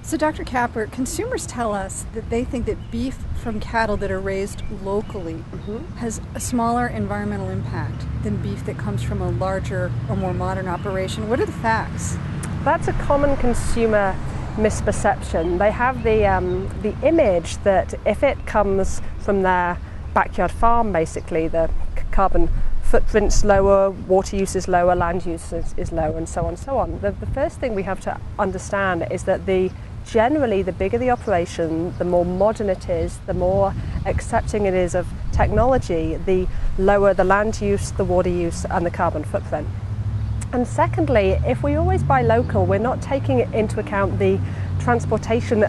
So Dr. Capper, consumers tell us that they think that beef from cattle that are raised locally has a smaller environmental impact than beef that comes from a larger or more modern operation. What are the facts? That's a common consumer misperception. They have the image that if it comes from their backyard farm, basically, the carbon footprint's lower, water use is lower, land use is lower, and so on and so on. The first thing we have to understand is that generally the bigger the operation, the more modern it is, the more accepting it is of technology, the lower the land use, the water use, and the carbon footprint. And secondly, if we always buy local, we're not taking into account the transportation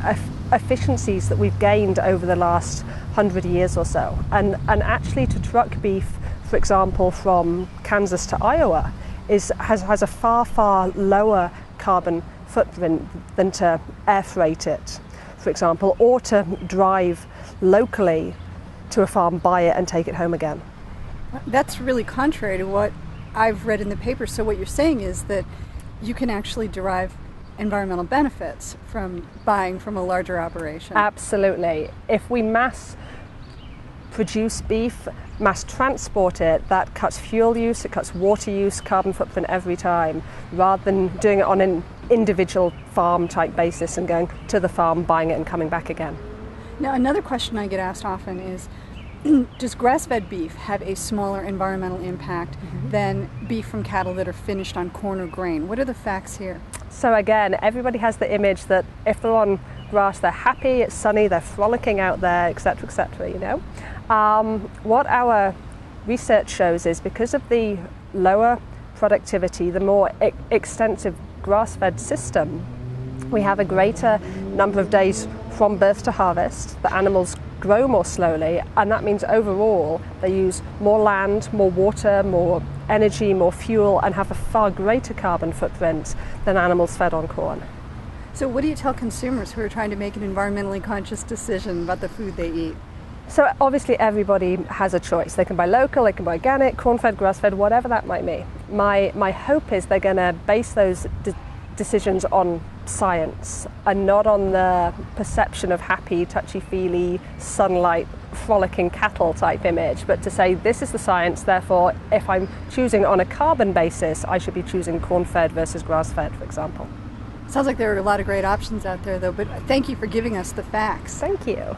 efficiencies that we've gained over the last 100 years or so. And actually to truck beef, for example, from Kansas to Iowa has a far lower carbon footprint than to air freight it, for example, or to drive locally to a farm, buy it and take it home again. That's really contrary to what I've read in the paper. So what you're saying is that you can actually derive environmental benefits from buying from a larger operation. Absolutely. If we mass produce beef, mass transport it, that cuts fuel use, it cuts water use, carbon footprint every time, rather than doing it on an individual farm type basis and going to the farm, buying it and coming back again. Now, another question I get asked often is, does grass-fed beef have a smaller environmental impact than beef from cattle that are finished on corn or grain? What are the facts here? So again, everybody has the image that if they're on grass, they're happy, it's sunny, they're frolicking out there, etc., you know. What our research shows is because of the lower productivity, the more extensive grass-fed system, we have a greater number of days from birth to harvest. The animals grow more slowly, and that means overall they use more land, more water, more energy, more fuel, and have a far greater carbon footprint than animals fed on corn. So what do you tell consumers who are trying to make an environmentally conscious decision about the food they eat? So obviously everybody has a choice. They can buy local, they can buy organic, corn-fed, grass-fed, whatever that might be. My hope is they're going to base those decisions on science and not on the perception of happy, touchy-feely, sunlight, frolicking cattle type image, but to say this is the science, therefore if I'm choosing on a carbon basis, I should be choosing corn-fed versus grass-fed, for example. Sounds like there are a lot of great options out there though, but thank you for giving us the facts. Thank you.